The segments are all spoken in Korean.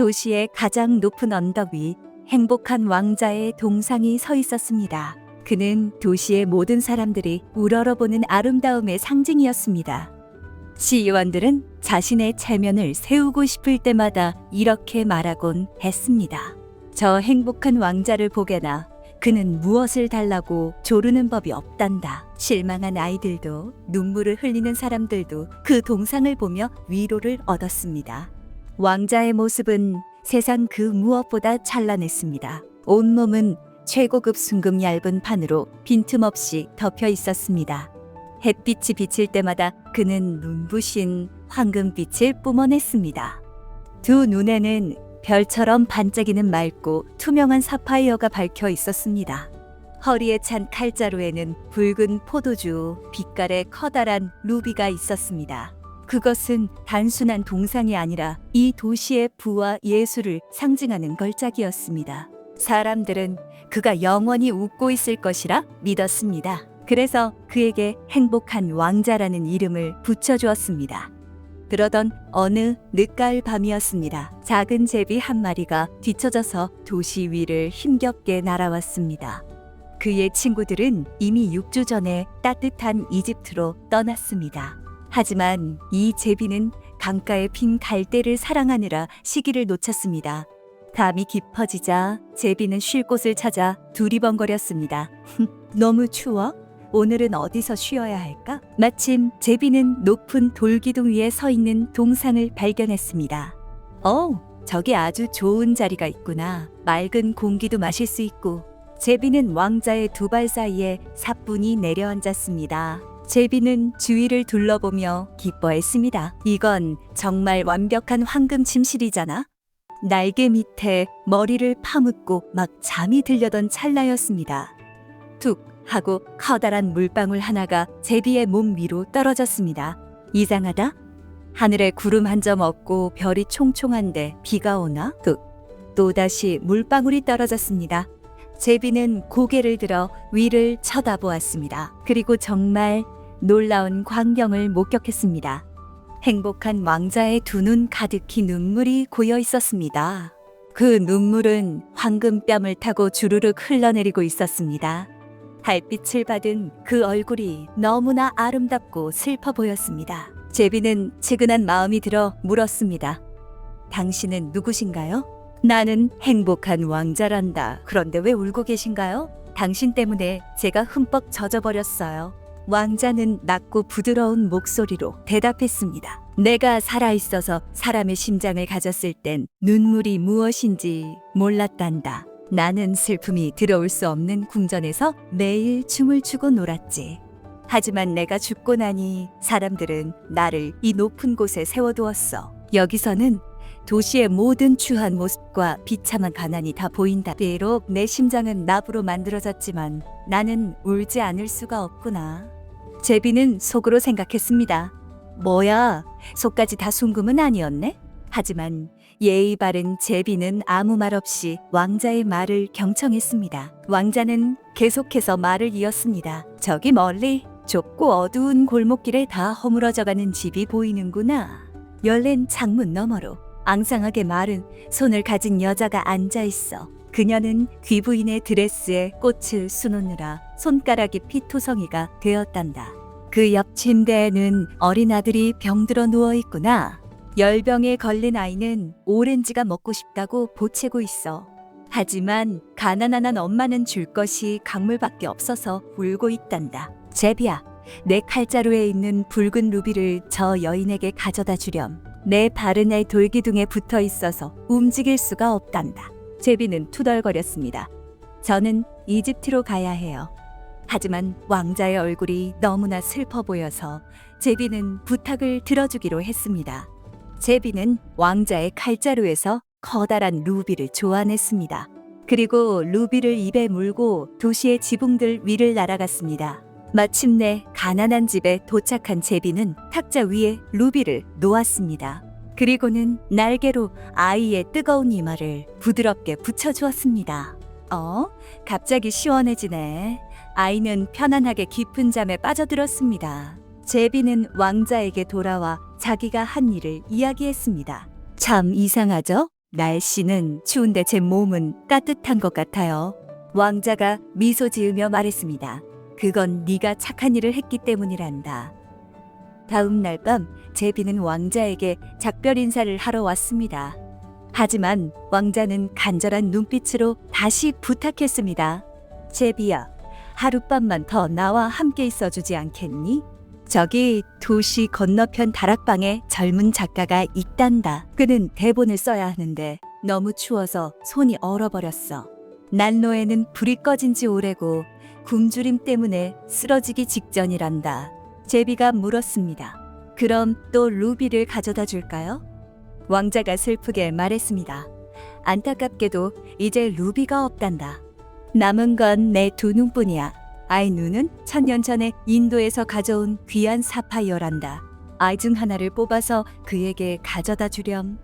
도시의 가장 높은 언덕 위 행복한 왕자의 동상이 서 있었습니다. 그는 도시의 모든 사람들이 우러러보는 아름다움의 상징이었습니다. 시의원들은 자신의 체면을 세우고 싶을 때마다 이렇게 말하곤 했습니다. 저 행복한 왕자를 보게나 그는 무엇을 달라고 조르는 법이 없단다. 실망한 아이들도 눈물을 흘리는 사람들도 그 동상을 보며 위로를 얻었습니다. 왕자의 모습은 세상 그 무엇보다 찬란했습니다. 온몸은 최고급 순금 얇은 판으로 빈틈없이 덮여 있었습니다. 햇빛이 비칠 때마다 그는 눈부신 황금빛을 뿜어냈습니다. 두 눈에는 별처럼 반짝이는 맑고 투명한 사파이어가 밝혀 있었습니다. 허리에 찬 칼자루에는 붉은 포도주, 빛깔의 커다란 루비가 있었습니다. 그것은 단순한 동상이 아니라 이 도시의 부와 예술을 상징하는 걸작이었습니다. 사람들은 그가 영원히 웃고 있을 것이라 믿었습니다. 그래서 그에게 행복한 왕자라는 이름을 붙여주었습니다. 그러던 어느 늦가을 밤이었습니다. 작은 제비 한 마리가 뒤처져서 도시 위를 힘겹게 날아왔습니다. 그의 친구들은 이미 6주 전에 따뜻한 이집트로 떠났습니다. 하지만 이 제비는 강가의 핀 갈대를 사랑하느라 시기를 놓쳤습니다. 밤이 깊어지자 제비는 쉴 곳을 찾아 두리번거렸습니다. 너무 추워? 오늘은 어디서 쉬어야 할까? 마침 제비는 높은 돌기둥 위에 서 있는 동상을 발견했습니다. 저기 아주 좋은 자리가 있구나. 맑은 공기도 마실 수 있고. 제비는 왕자의 두 발 사이에 사뿐히 내려앉았습니다. 제비는 주위를 둘러보며 기뻐했습니다. 이건 정말 완벽한 황금 침실이잖아. 날개 밑에 머리를 파묻고 막 잠이 들려던 찰나였습니다. 툭 하고 커다란 물방울 하나가 제비의 몸 위로 떨어졌습니다. 이상하다. 하늘에 구름 한 점 없고 별이 총총한데 비가 오나? 또다시 물방울이 떨어졌습니다. 제비는 고개를 들어 위를 쳐다보았습니다. 그리고 정말 놀라운 광경을 목격했습니다. 행복한 왕자의 두 눈 가득히 눈물이 고여 있었습니다. 그 눈물은 황금뺨을 타고 주르륵 흘러내리고 있었습니다. 달빛을 받은 그 얼굴이 너무나 아름답고 슬퍼 보였습니다. 제비는 측은한 마음이 들어 물었습니다. 당신은 누구신가요? 나는 행복한 왕자란다. 그런데 왜 울고 계신가요? 당신 때문에 제가 흠뻑 젖어버렸어요. 왕자는 낮고 부드러운 목소리로 대답했습니다. 내가 살아있어서 사람의 심장을 가졌을 땐 눈물이 무엇인지 몰랐단다. 나는 슬픔이 들어올 수 없는 궁전에서 매일 춤을 추고 놀았지. 하지만 내가 죽고 나니 사람들은 나를 이 높은 곳에 세워두었어. 여기서는 도시의 모든 추한 모습과 비참한 가난이 다 보인다. 비록 내 심장은 납으로 만들어졌지만 나는 울지 않을 수가 없구나. 제비는 속으로 생각했습니다. 뭐야, 속까지 다 순금은 아니었네? 하지만 예의 바른 제비는 아무 말 없이 왕자의 말을 경청했습니다. 왕자는 계속해서 말을 이었습니다. 저기 멀리 좁고 어두운 골목길에 다 허물어져가는 집이 보이는구나. 열린 창문 너머로 앙상하게 마른 손을 가진 여자가 앉아있어. 그녀는 귀부인의 드레스에 꽃을 수놓느라 손가락이 피투성이가 되었단다. 그 옆 침대에는 어린 아들이 병들어 누워있구나. 열병에 걸린 아이는 오렌지가 먹고 싶다고 보채고 있어. 하지만 가난한 엄마는 줄 것이 강물밖에 없어서 울고 있단다. 제비야, 내 칼자루에 있는 붉은 루비를 저 여인에게 가져다 주렴. 내 발은 애 돌기둥에 붙어 있어서 움직일 수가 없단다. 제비는 투덜거렸습니다. 저는 이집트로 가야 해요. 하지만 왕자의 얼굴이 너무나 슬퍼 보여서 제비는 부탁을 들어주기로 했습니다. 제비는 왕자의 칼자루에서 커다란 루비를 조아냈습니다. 그리고 루비를 입에 물고 도시의 지붕들 위를 날아갔습니다. 마침내 가난한 집에 도착한 제비는 탁자 위에 루비를 놓았습니다. 그리고는 날개로 아이의 뜨거운 이마를 부드럽게 붙여주었습니다. 갑자기 시원해지네. 아이는 편안하게 깊은 잠에 빠져들었습니다. 제비는 왕자에게 돌아와 자기가 한 일을 이야기했습니다. 참 이상하죠? 날씨는 추운데 제 몸은 따뜻한 것 같아요. 왕자가 미소 지으며 말했습니다. 그건 네가 착한 일을 했기 때문이란다. 다음 날 밤 제비는 왕자에게 작별 인사를 하러 왔습니다. 하지만 왕자는 간절한 눈빛으로 다시 부탁했습니다. 제비야, 하룻밤만 더 나와 함께 있어주지 않겠니? 저기 도시 건너편 다락방에 젊은 작가가 있단다. 그는 대본을 써야 하는데 너무 추워서 손이 얼어버렸어. 난로에는 불이 꺼진 지 오래고 굶주림 때문에 쓰러지기 직전이란다. 제비가 물었습니다. 그럼 또 루비를 가져다 줄까요? 왕자가 슬프게 말했습니다. 안타깝게도 이제 루비가 없단다. 남은 건 내 두 눈뿐이야. 아이 눈은 천년 전에 인도에서 가져온 귀한 사파이어란다. 아이 중 하나를 뽑아서 그에게 가져다 주렴.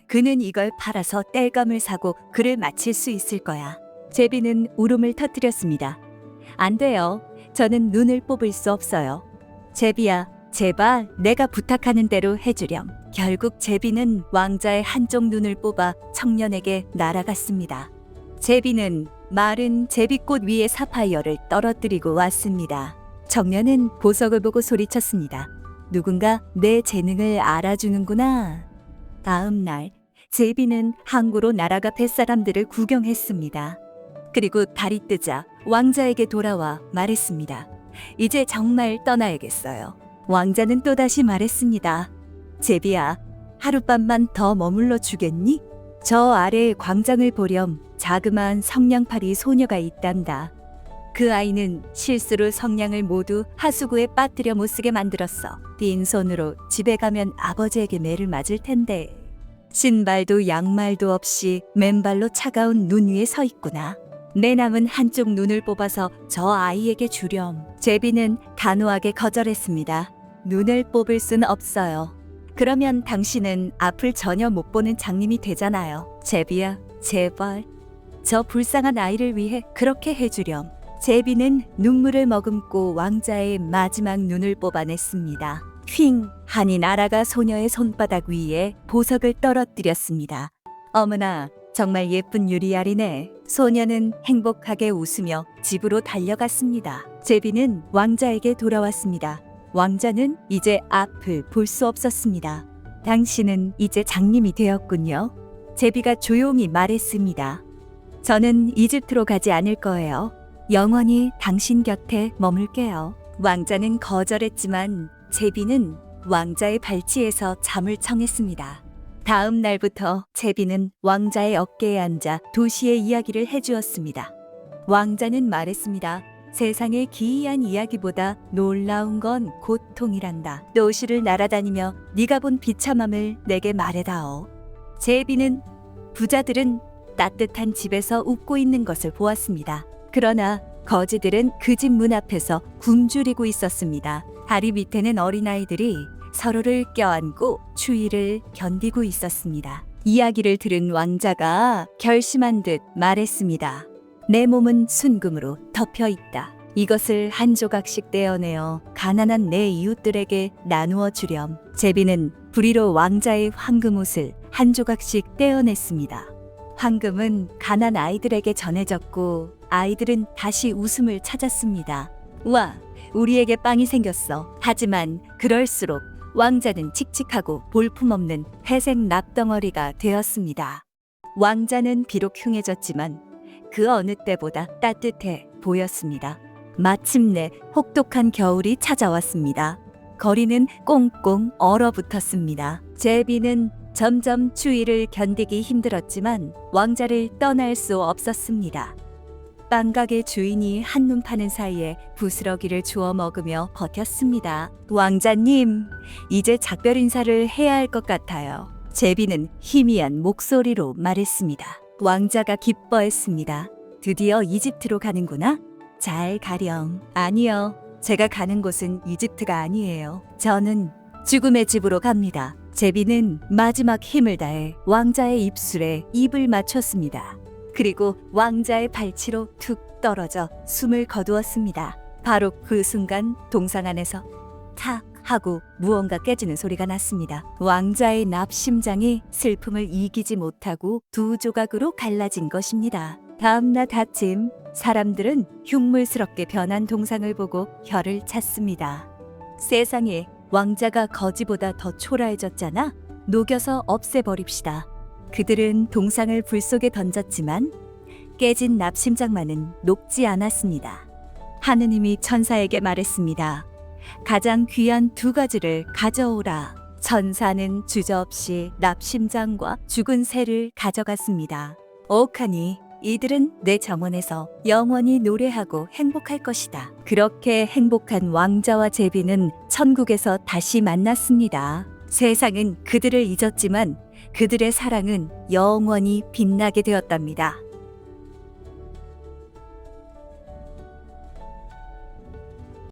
그는 이걸 팔아서 땔감을 사고 글을 마칠 수 있을 거야. 제비는 울음을 터뜨렸습니다. 안 돼요. 저는 눈을 뽑을 수 없어요. 제비야, 제발 내가 부탁하는 대로 해주렴. 결국 제비는 왕자의 한쪽 눈을 뽑아 청년에게 날아갔습니다. 제비는 마른 제비꽃 위에 사파이어를 떨어뜨리고 왔습니다. 청년은 보석을 보고 소리쳤습니다. 누군가 내 재능을 알아주는구나. 다음 날 제비는 항구로 날아가 뱃사람들을 구경했습니다. 그리고 달이 뜨자 왕자에게 돌아와 말했습니다. 이제 정말 떠나야겠어요. 왕자는 또다시 말했습니다. 제비야, 하룻밤만 더 머물러 주겠니? 저 아래의 광장을 보렴 자그마한 성냥팔이 소녀가 있단다. 그 아이는 실수로 성냥을 모두 하수구에 빠뜨려 못쓰게 만들었어. 빈손으로 집에 가면 아버지에게 매를 맞을 텐데. 신발도 양말도 없이 맨발로 차가운 눈 위에 서 있구나. 내 남은 한쪽 눈을 뽑아서 저 아이에게 주렴. 제비는 단호하게 거절했습니다. 눈을 뽑을 순 없어요. 그러면 당신은 앞을 전혀 못 보는 장님이 되잖아요. 제비야, 제발. 저 불쌍한 아이를 위해 그렇게 해주렴. 제비는 눈물을 머금고 왕자의 마지막 눈을 뽑아냈습니다. 휭 하니 날아가 소녀의 손바닥 위에 보석을 떨어뜨렸습니다. 어머나, 정말 예쁜 유리알이네. 소녀는 행복하게 웃으며 집으로 달려갔습니다. 제비는 왕자에게 돌아왔습니다. 왕자는 이제 앞을 볼 수 없었습니다. 당신은 이제 장님이 되었군요. 제비가 조용히 말했습니다. 저는 이집트로 가지 않을 거예요. 영원히 당신 곁에 머물게요. 왕자는 거절했지만 제비는 왕자의 발치에서 잠을 청했습니다. 다음 날부터 제비는 왕자의 어깨에 앉아 도시의 이야기를 해주었습니다. 왕자는 말했습니다. 세상의 기이한 이야기보다 놀라운 건 고통이란다. 도시를 날아다니며 네가 본 비참함을 내게 말해다오. 제비는 부자들은 따뜻한 집에서 웃고 있는 것을 보았습니다. 그러나 거지들은 그 집 문 앞에서 굶주리고 있었습니다. 다리 밑에는 어린아이들이 서로를 껴안고 추위를 견디고 있었습니다. 이야기를 들은 왕자가 결심한 듯 말했습니다. 내 몸은 순금으로 덮여 있다. 이것을 한 조각씩 떼어내어 가난한 내 이웃들에게 나누어 주렴. 제비는 불의로 왕자의 황금 옷을 한 조각씩 떼어냈습니다. 황금은 가난 아이들에게 전해졌고 아이들은 다시 웃음을 찾았습니다. 와, 우리에게 빵이 생겼어. 하지만 그럴수록 왕자는 칙칙하고 볼품없는 회색 납덩어리가 되었습니다. 왕자는 비록 흉해졌지만 그 어느 때보다 따뜻해 보였습니다. 마침내 혹독한 겨울이 찾아왔습니다. 거리는 꽁꽁 얼어붙었습니다. 제비는 점점 추위를 견디기 힘들었지만 왕자를 떠날 수 없었습니다. 빵가게 주인이 한눈 파는 사이에 부스러기를 주워 먹으며 버텼습니다. 왕자님, 이제 작별 인사를 해야 할 것 같아요. 제비는 희미한 목소리로 말했습니다. 왕자가 기뻐했습니다. 드디어 이집트로 가는구나? 잘 가렴. 아니요, 제가 가는 곳은 이집트가 아니에요. 저는 죽음의 집으로 갑니다. 제비는 마지막 힘을 다해 왕자의 입술에 입을 맞췄습니다. 그리고 왕자의 발치로 툭 떨어져 숨을 거두었습니다. 바로 그 순간 동상 안에서 탁 하고 무언가 깨지는 소리가 났습니다. 왕자의 납심장이 슬픔을 이기지 못하고 두 조각으로 갈라진 것입니다. 다음날 아침 사람들은 흉물스럽게 변한 동상을 보고 혀를 찼습니다. 세상에, 왕자가 거지보다 더 초라해졌잖아. 녹여서 없애버립시다. 그들은 동상을 불 속에 던졌지만 깨진 납심장만은 녹지 않았습니다. 하느님이 천사에게 말했습니다. 가장 귀한 두 가지를 가져오라. 천사는 주저없이 납심장과 죽은 새를 가져갔습니다. 오카니, 이들은 내 정원에서 영원히 노래하고 행복할 것이다. 그렇게 행복한 왕자와 제비는 천국에서 다시 만났습니다. 세상은 그들을 잊었지만 그들의 사랑은 영원히 빛나게 되었답니다.